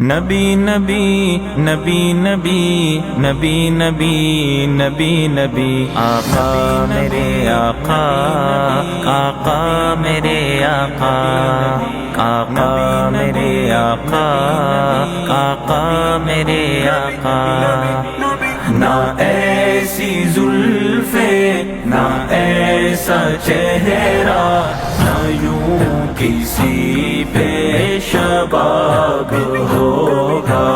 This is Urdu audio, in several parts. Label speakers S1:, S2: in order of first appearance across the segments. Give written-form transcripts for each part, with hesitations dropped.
S1: نبی نبی نبی نبی نبی نبی نبی نبی آقا میرے آقا، آقا میرے آقا، آقا میرے آقا، آقا میرے آقا۔ نہ ایسی زلفیں، نہ ایسا چہرہ، نہ یوں کسی پہ شباب ہوگا۔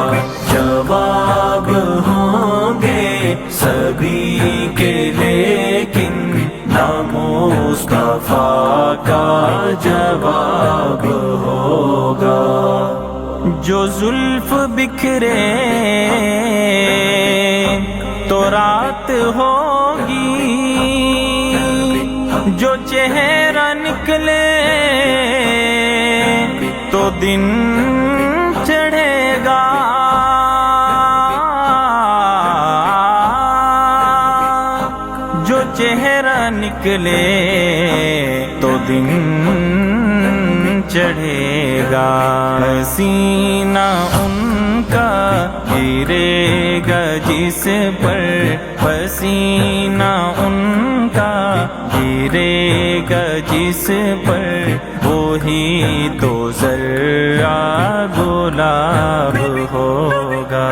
S1: جواب ہوں گے سبھی کے لیکن نہ مصطفیٰ کا جواب ہوگا۔ جو زلف بکھرے تو رات ہوگی، جو چہرہ نکلے تو دن چڑھے گا۔ جو چہرہ نکلے تو دن چڑھے گا۔ سینہ ان کا گرے گا جس پر، پسینہ ان کا گرے گا جس پر، وہی تو ذرہ گلاب ہوگا۔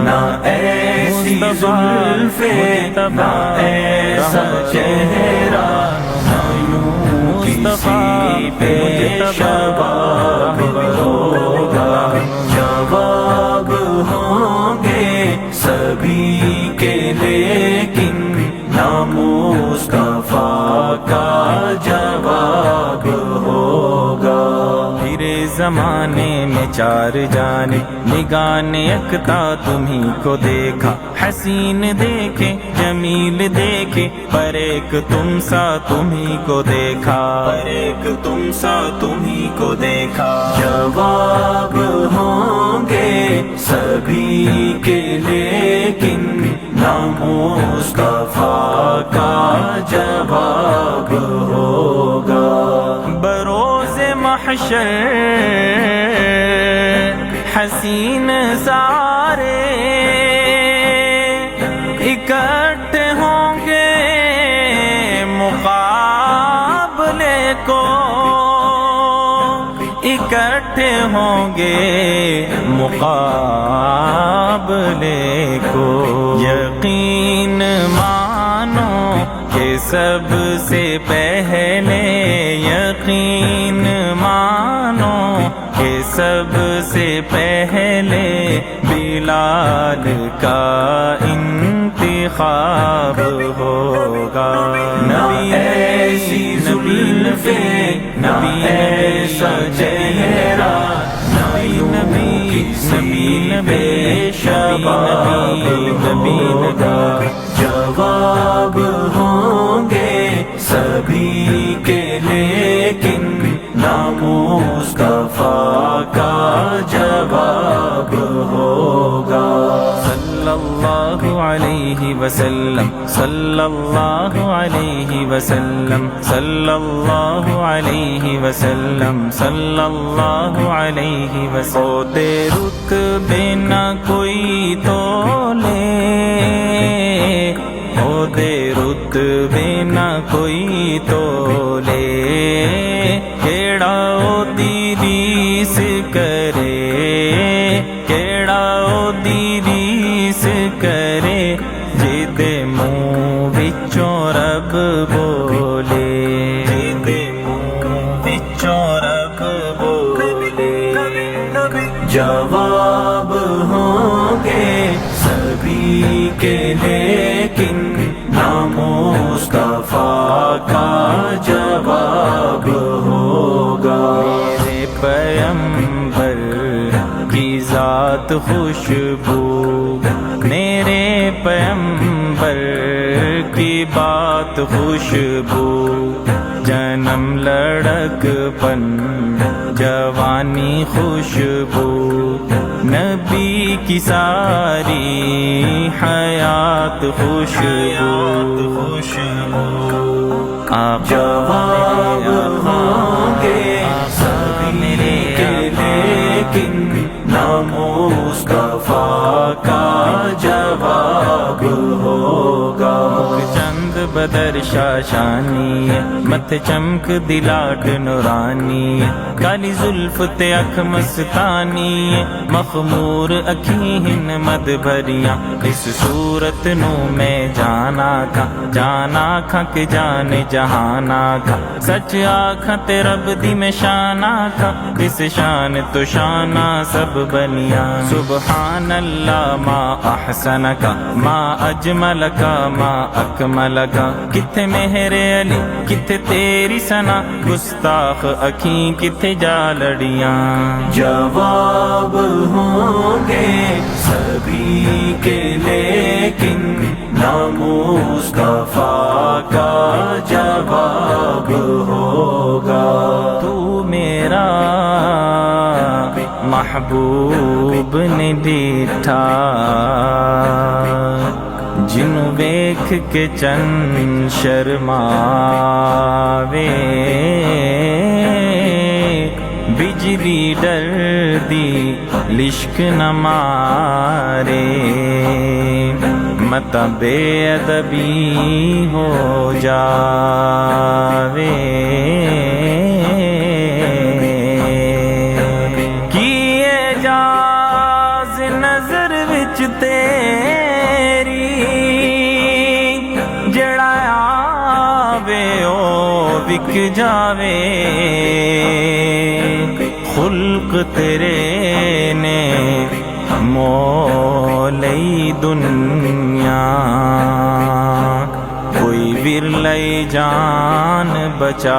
S1: نہ ایسی زلفیں، نہ ایسا چہرہ، نہ یوں کسی پہ شباب ہوگا۔ جواب ہوں گے سبھی کے لیکن نہ مصطفیٰ کا جواب ہوگا۔ پھر زمانے میں چار جانے، نگاہ نے یکتا تمہیں کو دیکھا، حسین دیکھے جمیل دیکھے، پر ایک تم سا تمہیں کو دیکھا، پر ایک تم سا تمہیں کو دیکھا۔ جواب ہوں گے سبھی کے لیکن نہ مصطفیٰ کا جواب ہوگا۔ بروز محشر حسین سارے اکٹھے ہوں گے مقابلے کو، اکٹھے ہوں گے مقابلے کو۔ یقین مانو کہ سب سے پہلے، یقین مانو کہ سب سے پہلے بلال کا انتخاب ہوگا۔ نبی ایسی زلفیں، نبی ایسا چہرہ، نبی نبی نبی بے شباب ہوگا۔ جواب ہوں گے سبھی کے لیکن نہ مصطفیٰ کا جواب ہوگا۔ صلی اللہ علیہ وسلم، صلی اللہ علیہ وسلم، صلی اللہ علیہ وسلم، صلی اللہ علیہ وسلم۔ عہدے رتبے نہ کوئی تولے، عہدے رتبے نہ کوئی تولے، کیڑا عہدی ریس کرے، کیڑا عہدی ریس کرے، جدے منہ وچوں رب بولے، جدے منہ وچوں رب بولے۔ جواب ہوں گے سبھی کے لیکن نہ مصطفیٰ کا جواب ہوگا۔ میرے پیغمبر کی ذات خوشبو، میرے پیغمبر کی بات خوشبو، جنم لڑک پن جوانی خوشبو، نبی کی ساری حیات خوشبو، آپ جواب ہوں گے سبھی کے لیکن نہ مصطفیٰ کا جواب ہوگا
S2: چند بدر شاشانی مت چمک دلاٹ نورانی کالی زلف تے اکھ مستانی مخمور اکھیں مد بھریاں اس صورت نو میں جانا کھا کہ جان جہانا کھا سچ آکھاں تے رب دی میں شانا کھا اس شان تو شانہ سب بنیاں سبحان اللہ ما احسن کا ما اجمل کا ما اکمل کا کتھے مہر علی کتھے تیری ثنا گستاخ اکھیں کتھے جا لڑیاں
S1: جواب ہوں گے سبھی کے لیکن نام مصطفیٰ کا جواب ہوگا
S2: تو میرا محبوب نے ڈیٹھا جنوں ویکھ کے چن شرماوے بجلی ڈر دی لشک نہ مارے مت بے ادبی ہو جاوے کیے جاز نظر وچ تیری جڑا آوے او وک جاوے خلق تیرے نے مولی دنیا کوئی ورلئی جان بچاوے